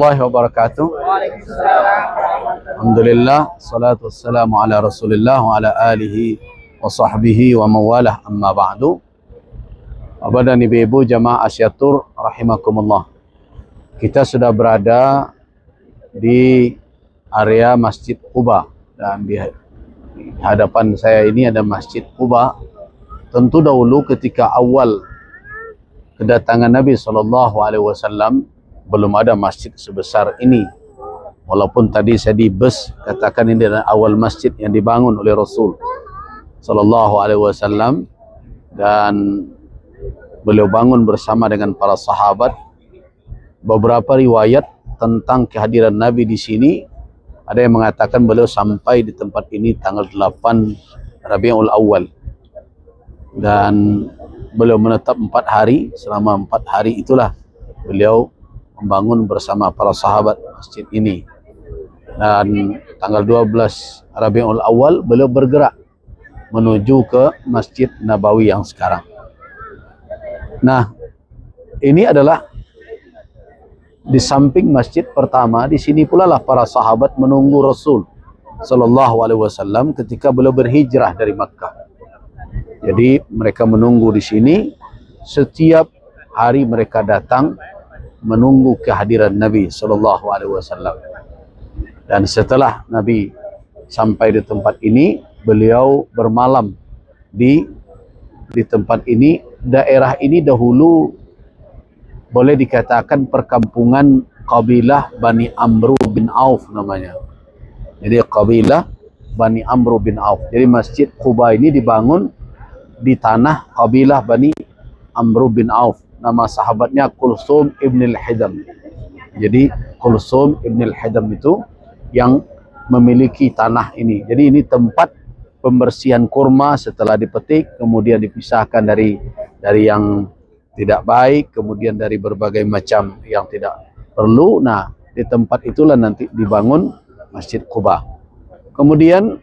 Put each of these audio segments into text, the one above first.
Warahmatullahi wabarakatuh. Alhamdulillah, salatu wassalamu ala Rasulillah wa ala alihi wa sahbihi wa mawalah, amma ba'du. Abadan ibu-ibu jamaah asyatur rahimakumullah. Kita sudah berada di area Masjid Quba, dan di hadapan saya ini ada Masjid Quba. Tentu dahulu ketika awal kedatangan Nabi SAW belum ada masjid sebesar ini. Walaupun tadi saya di bus katakan ini adalah awal masjid yang dibangun oleh Rasul SAW, dan beliau bangun bersama dengan para sahabat. Beberapa riwayat tentang kehadiran Nabi di sini, ada yang mengatakan beliau sampai di tempat ini tanggal 8 Rabiul Awal, dan beliau menetap 4 hari. Selama 4 hari itulah beliau membangun bersama para sahabat masjid ini. Dan tanggal 12 Rabiul Awal beliau bergerak menuju ke Masjid Nabawi yang sekarang. Nah, ini adalah di samping masjid pertama. Di sini pula lah para sahabat menunggu Rasul SAW ketika beliau berhijrah dari Makkah. Jadi mereka menunggu di sini. Setiap hari mereka datang menunggu kehadiran Nabi SAW. Dan setelah Nabi sampai di tempat ini, beliau bermalam di tempat ini. Daerah ini dahulu boleh dikatakan perkampungan kabilah Bani Amru bin Auf namanya. Jadi kabilah Bani Amru bin Auf. Jadi Masjid Quba ini dibangun di tanah kabilah Bani Amru bin Auf. Nama sahabatnya Kulsum ibn al-Hidam. Jadi Kulsum ibn al-Hidam itu yang memiliki tanah ini. Jadi ini tempat pembersihan kurma setelah dipetik, kemudian dipisahkan dari yang tidak baik, kemudian dari berbagai macam yang tidak perlu. Nah, di tempat itulah nanti dibangun Masjid Quba. Kemudian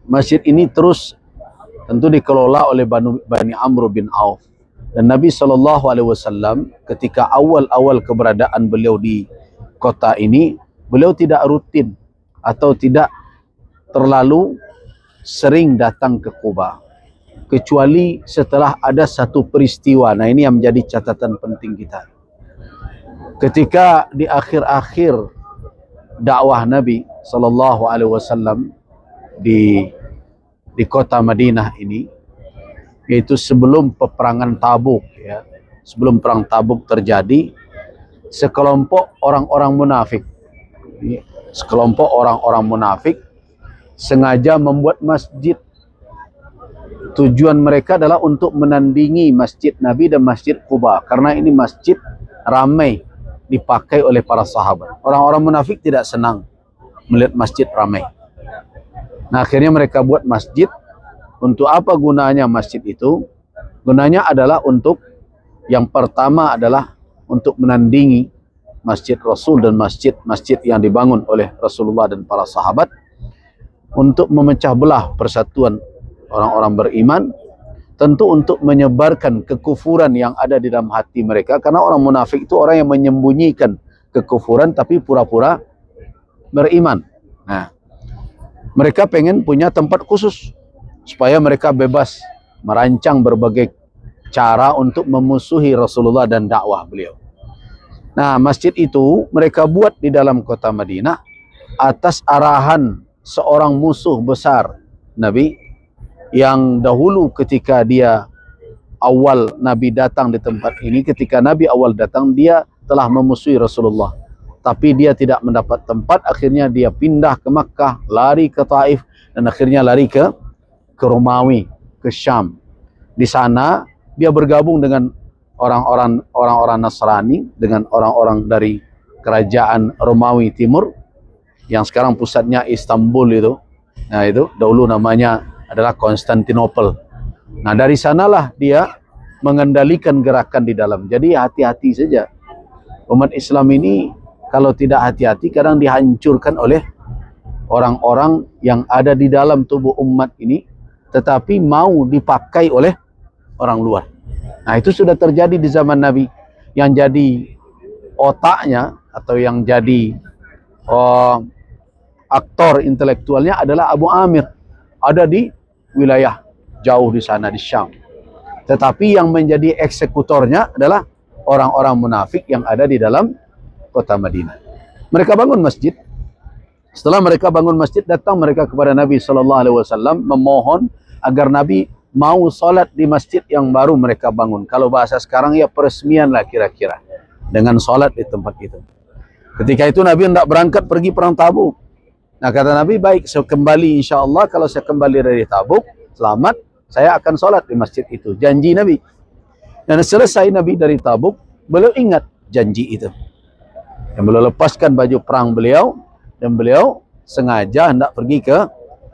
masjid ini terus tentu dikelola oleh Bani Amru bin Auf. Dan Nabi SAW ketika awal-awal keberadaan beliau di kota ini, beliau tidak rutin atau tidak terlalu sering datang ke Quba, kecuali setelah ada satu peristiwa. Nah, ini yang menjadi catatan penting kita. Ketika di akhir-akhir dakwah Nabi SAW di kota Madinah ini, yaitu sebelum peperangan Tabuk, ya, sebelum perang Tabuk terjadi, sekelompok orang-orang munafik sengaja membuat masjid. Tujuan mereka adalah untuk menandingi Masjid Nabi dan Masjid Quba, karena ini masjid ramai dipakai oleh para sahabat. Orang-orang munafik tidak senang melihat masjid ramai. Nah, akhirnya mereka buat masjid. Untuk apa gunanya masjid itu? Gunanya adalah untuk, yang pertama adalah untuk menandingi Masjid Rasul dan masjid-masjid yang dibangun oleh Rasulullah dan para sahabat, untuk memecah belah persatuan orang-orang beriman, tentu untuk menyebarkan kekufuran yang ada di dalam hati mereka. Karena orang munafik itu orang yang menyembunyikan kekufuran tapi pura-pura beriman. Nah, mereka pengen punya tempat khusus supaya mereka bebas merancang berbagai cara untuk memusuhi Rasulullah dan dakwah beliau. Nah, masjid itu mereka buat di dalam kota Madinah atas arahan seorang musuh besar Nabi, yang dahulu ketika dia awal Nabi datang di tempat ini, ketika Nabi awal datang, dia telah memusuhi Rasulullah. Tapi dia tidak mendapat tempat, akhirnya dia pindah ke Makkah, lari ke Taif, dan akhirnya lari ke Romawi, ke Syam. Di sana dia bergabung dengan orang-orang Nasrani, dengan orang-orang dari kerajaan Romawi Timur, yang sekarang pusatnya Istanbul itu. Nah, itu dahulu namanya adalah Konstantinopel. Nah, dari sanalah dia mengendalikan gerakan di dalam. Jadi hati-hati saja. Umat Islam ini kalau tidak hati-hati kadang dihancurkan oleh orang-orang yang ada di dalam tubuh umat ini, tetapi mau dipakai oleh orang luar. Nah, itu sudah terjadi di zaman Nabi. Yang jadi otaknya atau yang jadi aktor intelektualnya adalah Abu Amir, ada di wilayah jauh di sana di Syam. Tetapi yang menjadi eksekutornya adalah orang-orang munafik yang ada di dalam kota Madinah. Mereka bangun masjid. Setelah mereka bangun masjid, datang mereka kepada Nabi SAW memohon agar Nabi mau solat di masjid yang baru mereka bangun. Kalau bahasa sekarang ya peresmian lah kira-kira, dengan solat di tempat itu. Ketika itu Nabi hendak berangkat pergi perang Tabuk. Nah kata Nabi, baik, saya kembali insya Allah, kalau saya kembali dari Tabuk selamat, saya akan solat di masjid itu. Janji Nabi. Dan selesai Nabi dari Tabuk, beliau ingat janji itu. Dan beliau lepaskan baju perang beliau, dan beliau sengaja hendak pergi ke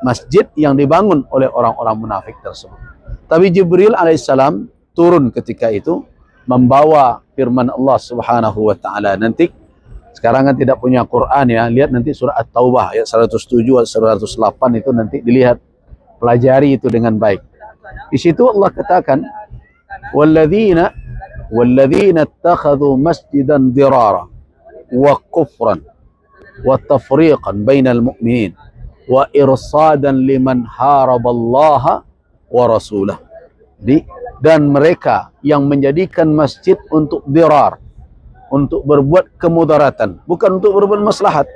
masjid yang dibangun oleh orang-orang munafik tersebut. Tapi Jibril alaihissalam turun ketika itu, membawa firman Allah Subhanahu wa taala. Nanti sekarang kan tidak punya Quran ya, lihat nanti surah At-Taubah ayat 107 atau 108 itu nanti dilihat, pelajari itu dengan baik. Di situ Allah katakan, walladzina ittakhadhu masjidan dirara wa kufran wa tafriqan bainal mu'minin wa irsadan liman haraballaha wa rasulah. Dan mereka yang menjadikan masjid untuk dirar, untuk berbuat kemudaratan, bukan untuk berbuat maslahat.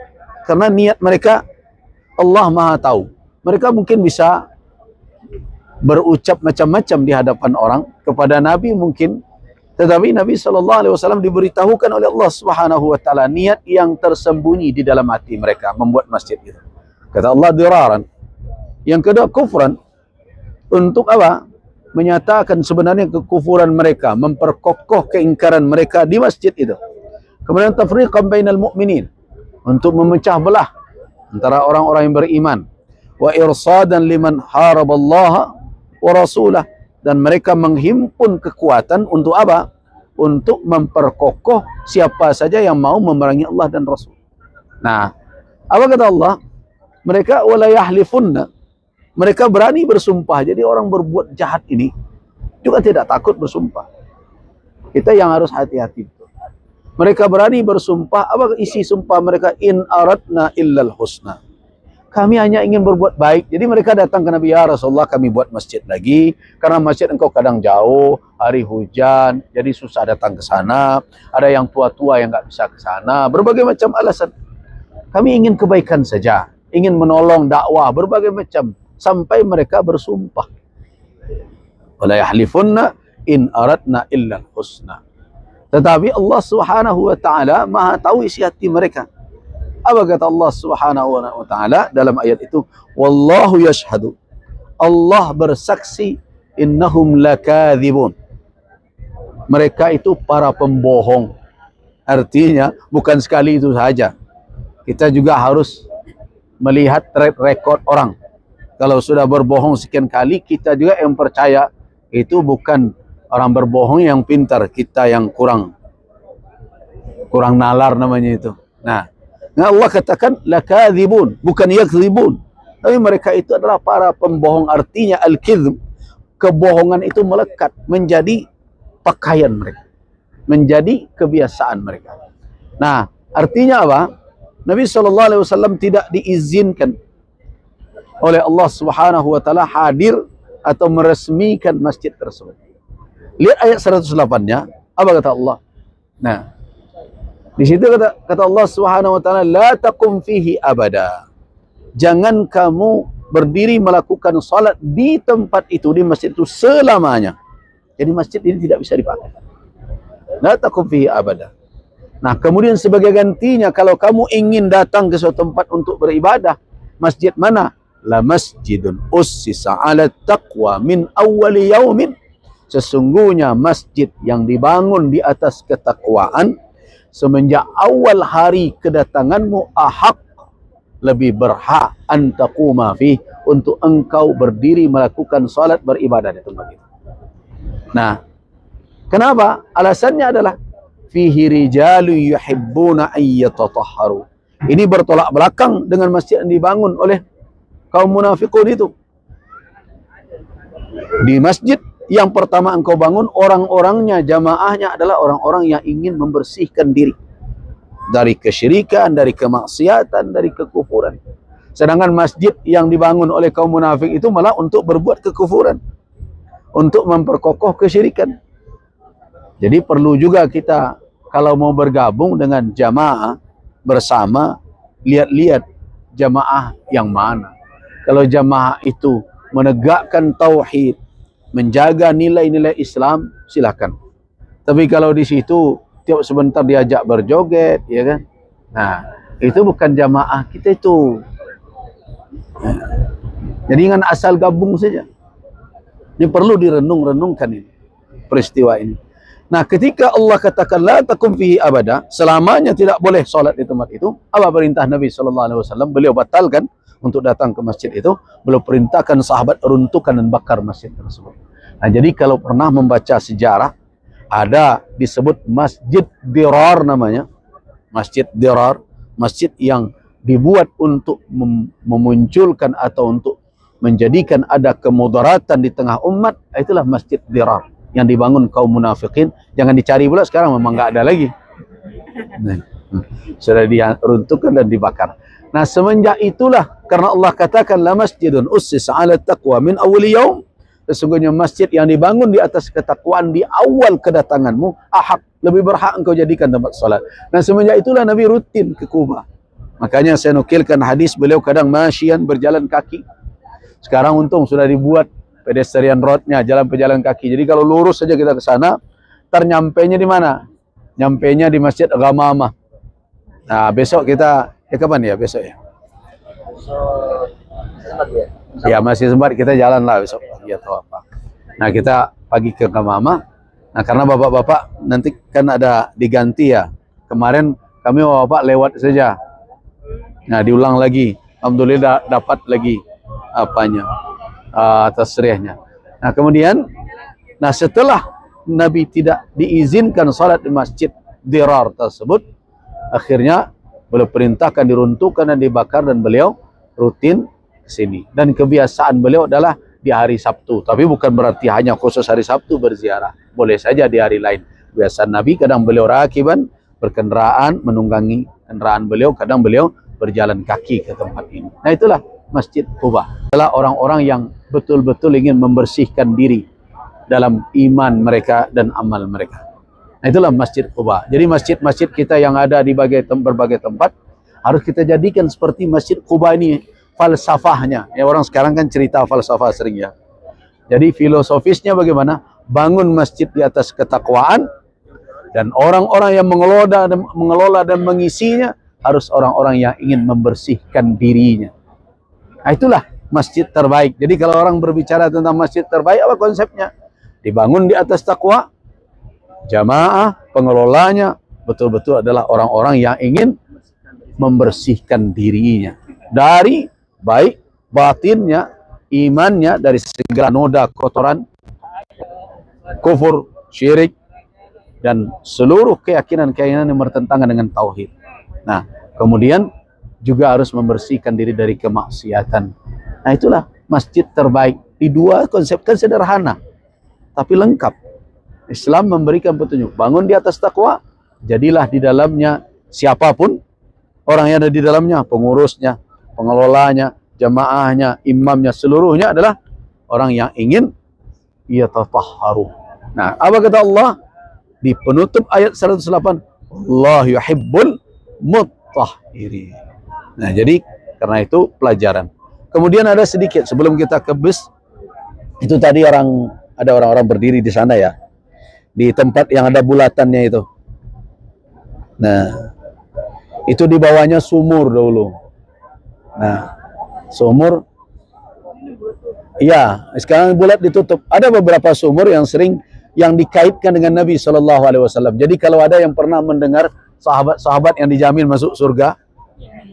Karena niat mereka Allah Maha tahu. Mereka mungkin bisa berucap macam-macam di hadapan orang kepada Nabi mungkin, tetapi Nabi SAW diberitahukan oleh Allah Subhanahu wa taala niat yang tersembunyi di dalam hati mereka membuat masjid itu. Kata Allah, diraran. Yang kedua, kufran. Untuk apa? Menyatakan sebenarnya kekufuran mereka, memperkokoh keingkaran mereka di masjid itu. Kemudian tafriqan bainal mu'minin, untuk memecah belah antara orang-orang yang beriman. Wa irsadan liman haraballaha wa rasulah, dan mereka menghimpun kekuatan untuk apa? Untuk memperkokoh siapa saja yang mau memerangi Allah dan Rasul. Nah, apa kata Allah? Mereka wala yahlifunna, mereka berani bersumpah. Jadi orang berbuat jahat ini juga tidak takut bersumpah. Kita yang harus hati-hati. Mereka berani bersumpah. Apa isi sumpah mereka? In aradna illal husna. Kami hanya ingin berbuat baik. Jadi mereka datang ke Nabi, ya Rasulullah, kami buat masjid lagi. Karena masjid engkau kadang jauh, hari hujan, jadi susah datang ke sana. Ada yang tua-tua yang nggak bisa ke sana. Berbagai macam alasan. Kami ingin kebaikan saja. Ingin menolong dakwah, berbagai macam. Sampai mereka bersumpah. Wala yahlifunna in aradna illal husna. Tetapi Allah Subhanahu wa taala Maha tahu isi hati mereka. Apa kata Allah Subhanahu wa taala dalam ayat itu? Wallahu yashhadu. Allah bersaksi, innahum lakadzibun. Mereka itu para pembohong. Artinya bukan sekali itu saja. Kita juga harus melihat track record orang. Kalau sudah berbohong sekian kali, kita juga yang percaya itu bukan orang berbohong yang pintar, kita yang kurang nalar namanya itu. Nah, Allah katakan lakadzibun, bukan yakdzibun. Tapi mereka itu adalah para pembohong. Artinya al-kidz, kebohongan itu melekat menjadi pakaian mereka, menjadi kebiasaan mereka. Nah, artinya apa? Nabi SAW tidak diizinkan oleh Allah Subhanahu wa taala hadir atau meresmikan masjid tersebut. Lihat ayat 108-nya, apa kata Allah? Nah, di situ kata Allah Subhanahu wa taala, la taqum fihi abada. Jangan kamu berdiri melakukan salat di tempat itu, di masjid itu selamanya. Jadi masjid ini tidak bisa dipakai. La taqum fihi abada. Nah, kemudian sebagai gantinya, kalau kamu ingin datang ke suatu tempat untuk beribadah, masjid mana? La masjidun ussisa ala taqwa min awwali yaumin. Sesungguhnya masjid yang dibangun di atas ketakwaan semenjak awal hari kedatanganmu, ahaq, lebih berhak antaquma fi, untuk engkau berdiri melakukan salat beribadah di tempat itu. Nah, kenapa? Alasannya adalah fihi rijalu yuhibbuna ayyatatahharu. Ini bertolak belakang dengan masjid yang dibangun oleh kaum munafikun itu. Di masjid yang pertama engkau bangun, orang-orangnya, jamaahnya adalah orang-orang yang ingin membersihkan diri. dari kesyirikan, dari kemaksiatan, dari kekufuran. Sedangkan masjid yang dibangun oleh kaum munafik itu malah untuk berbuat kekufuran, untuk memperkokoh kesyirikan. Jadi perlu juga kita kalau mau bergabung dengan jamaah bersama, lihat-lihat jamaah yang mana. Kalau jamaah itu menegakkan tauhid, menjaga nilai-nilai Islam, silakan. Tapi kalau di situ tiap sebentar diajak berjoget, ya kan? Nah, itu bukan jamaah kita itu. Jadi jangan asal gabung saja. Ini perlu direnung-renungkan ini, peristiwa ini. Nah, ketika Allah katakan la takum fihi abada, selamanya tidak boleh solat di tempat itu, apa perintah Nabi SAW? Beliau batalkan untuk datang ke masjid itu, beliau perintahkan sahabat runtuhkan dan bakar masjid tersebut. Nah, jadi kalau pernah membaca sejarah, ada disebut Masjid Dirar namanya. Masjid Dirar, masjid yang dibuat untuk memunculkan atau untuk menjadikan ada kemudaratan di tengah umat, itulah Masjid Dirar yang dibangun kaum munafikin. Jangan dicari pula sekarang, memang nggak ada lagi. Nah, sudah diruntuhkan dan dibakar. Nah, semenjak itulah karena Allah katakan la masjidun ussisa 'ala taqwa min awwal yaum, sesungguhnya masjid yang dibangun di atas ketakwaan di awal kedatanganmu, ahak, lebih berhak engkau jadikan tempat salat. Nah, semenjak itulah Nabi rutin ke Kuba. Makanya saya nukilkan hadis beliau kadang masyian, berjalan kaki. Sekarang untung sudah dibuat pedestrian roadnya, jalan pejalan kaki. Jadi kalau lurus saja kita ke sana, ternyampainya di mana? Nyampainya di Masjid Ghamamah. Nah, besok kita, kapan ya besok ya? Ya masih sempat, kita jalan lah besok pagi atau apa. Nah, kita pagi ke Ghamamah. Nah, karena bapak-bapak nanti kan ada diganti ya. Kemarin kami bapak lewat saja. Nah, diulang lagi. Alhamdulillah dapat lagi apanya, tasrihnya. Nah, kemudian, nah setelah Nabi tidak diizinkan salat di Masjid Dirar tersebut, akhirnya beliau perintahkan diruntuhkan dan dibakar, dan beliau rutin ke sini. Dan kebiasaan beliau adalah di hari Sabtu. Tapi bukan berarti hanya khusus hari Sabtu berziarah. Boleh saja di hari lain. Kebiasaan Nabi, kadang beliau rakiban, berkendaraan, menunggangi kendaraan beliau, kadang beliau berjalan kaki ke tempat ini. Nah, itulah Masjid Quba. Adalah orang-orang yang betul-betul ingin membersihkan diri dalam iman mereka dan amal mereka. Nah, itulah Masjid Quba. Jadi masjid-masjid kita yang ada di berbagai tempat harus kita jadikan seperti Masjid Quba ini falsafahnya. Ya, orang sekarang kan cerita falsafah sering ya. Jadi filosofisnya bagaimana? Bangun masjid di atas ketakwaan, dan orang-orang yang mengelola dan mengisinya harus orang-orang yang ingin membersihkan dirinya. Nah, itulah masjid terbaik. Jadi kalau orang berbicara tentang masjid terbaik, apa konsepnya? Dibangun di atas takwa, jamaah, pengelolanya betul-betul adalah orang-orang yang ingin membersihkan dirinya dari baik batinnya, imannya, dari segala noda kotoran, kufur, syirik, dan seluruh keyakinan-keyakinan yang bertentangan dengan tauhid. Nah, kemudian juga harus membersihkan diri dari kemaksiatan. Nah, itulah masjid terbaik. Di dua konsep kan sederhana, tapi lengkap. Islam memberikan petunjuk. Bangun di atas takwa, jadilah di dalamnya siapapun orang yang ada di dalamnya, pengurusnya, pengelolanya, jamaahnya, imamnya, seluruhnya adalah orang yang ingin yatatahharu. Nah, apa kata Allah di penutup ayat 108? Allah yuhibbul mutahhirin. Nah, jadi karena itu pelajaran. Kemudian ada sedikit sebelum kita ke bus, itu tadi ada orang-orang berdiri di sana ya, di tempat yang ada bulatannya itu. Nah, itu di bawahnya sumur dulu. Nah, sumur, iya, sekarang bulat ditutup. Ada beberapa sumur yang sering yang dikaitkan dengan Nabi SAW. Jadi kalau ada yang pernah mendengar sahabat-sahabat yang dijamin masuk surga,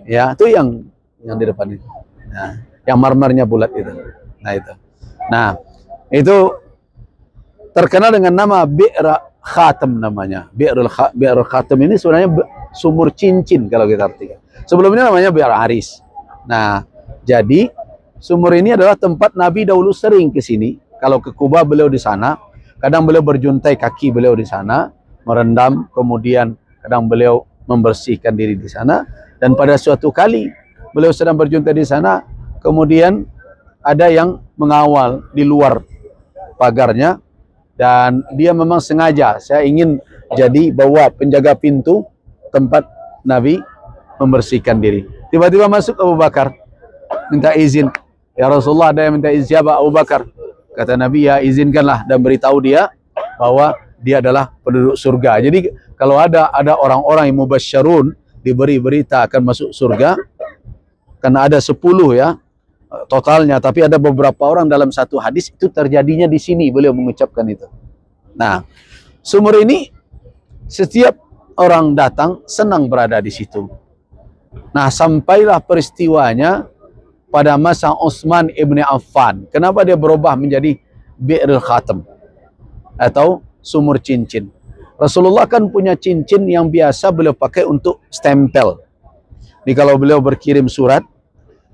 ya itu yang di depan itu. Nah, yang marmernya bulat itu. Nah, itu. Nah, itu terkenal dengan nama Bi'r Khatam namanya. Bi'r Khatam ini sebenarnya sumur cincin kalau kita artikan. Sebelumnya namanya Bi'r Aris. Nah, jadi sumur ini adalah tempat Nabi dahulu sering ke sini. Kalau ke Kuba beliau di sana, kadang beliau berjuntai kaki beliau di sana, merendam, kemudian kadang beliau membersihkan diri di sana. Dan pada suatu kali beliau sedang berjunta di sana, kemudian ada yang mengawal di luar pagarnya, dan dia memang sengaja, saya ingin jadi bawa penjaga pintu tempat Nabi membersihkan diri. Tiba-tiba masuk Abu Bakar, minta izin. Ya Rasulullah, ada yang minta izin. Siapa? Abu Bakar. Kata Nabi, ya izinkanlah, dan beritahu dia bahwa dia adalah penduduk surga. Jadi kalau ada orang-orang yang mubasysyarun, diberi berita akan masuk surga, karena ada 10 ya totalnya, tapi ada beberapa orang dalam satu hadis itu terjadinya di sini, beliau mengucapkan itu. Nah, sumur ini setiap orang datang senang berada di situ. Nah, sampailah peristiwanya pada masa Utsman ibn Affan. Kenapa dia berubah menjadi Bi'rul Khatam atau sumur cincin? Rasulullah kan punya cincin yang biasa beliau pakai untuk stempel. Jadi kalau beliau berkirim surat,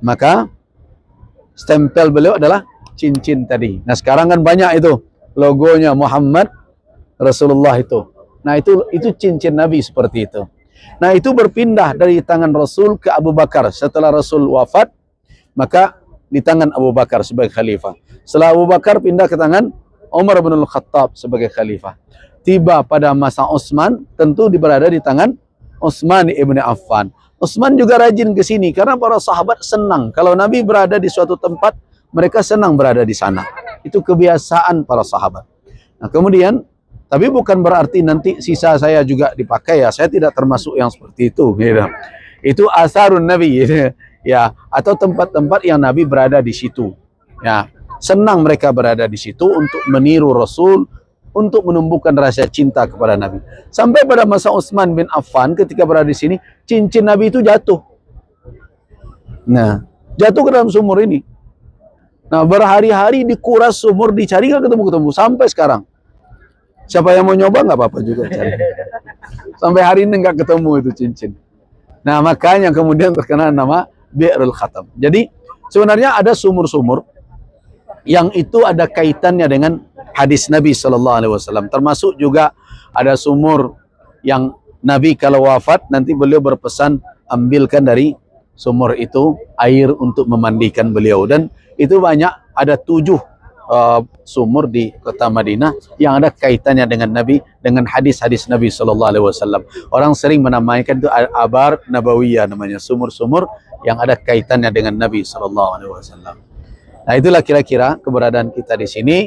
maka stempel beliau adalah cincin tadi. Nah, sekarang kan banyak itu logonya Muhammad Rasulullah itu. Nah, itu cincin Nabi seperti itu. Nah, itu berpindah dari tangan Rasul ke Abu Bakar. Setelah Rasul wafat, maka di tangan Abu Bakar sebagai khalifah. Setelah Abu Bakar pindah ke tangan Umar bin Al-Khattab sebagai khalifah. Tiba pada masa Utsman, tentu berada di tangan Utsman ibn Affan. Utsman juga rajin ke sini karena para sahabat senang kalau Nabi berada di suatu tempat, mereka senang berada di sana. Itu kebiasaan para sahabat. Nah, kemudian tapi bukan berarti nanti sisa saya juga dipakai ya. Saya tidak termasuk yang seperti itu, gitu. Itu asarun Nabi, gitu. Ya, atau tempat-tempat yang Nabi berada di situ. Ya, senang mereka berada di situ untuk meniru Rasul, untuk menumbuhkan rasa cinta kepada Nabi. Sampai pada masa Utsman bin Affan ketika berada di sini, cincin Nabi itu jatuh. Nah, jatuh ke dalam sumur ini. Nah, berhari-hari dikuras sumur, dicari nggak ketemu-ketemu sampai sekarang. Siapa yang mau nyoba nggak apa-apa juga cari. Sampai hari ini nggak ketemu itu cincin. Nah, makanya kemudian terkenal nama Bi'rul Khatam. Jadi sebenarnya ada sumur-sumur yang itu ada kaitannya dengan hadis Nabi SAW. Termasuk juga ada sumur yang Nabi kalau wafat nanti beliau berpesan ambilkan dari sumur itu air untuk memandikan beliau. Dan itu banyak, ada 7 sumur di kota Madinah yang ada kaitannya dengan Nabi, dengan hadis-hadis Nabi SAW. Orang sering menamaikan itu abar nabawiyah namanya, sumur-sumur yang ada kaitannya dengan Nabi SAW. Nah, itulah kira-kira keberadaan kita di sini.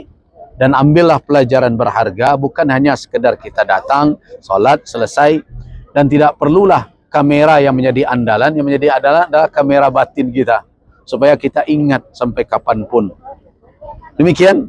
Dan ambillah pelajaran berharga, bukan hanya sekedar kita datang, sholat, selesai. Dan tidak perlulah kamera yang menjadi andalan. Yang menjadi andalan adalah kamera batin kita, supaya kita ingat sampai kapanpun. Demikian.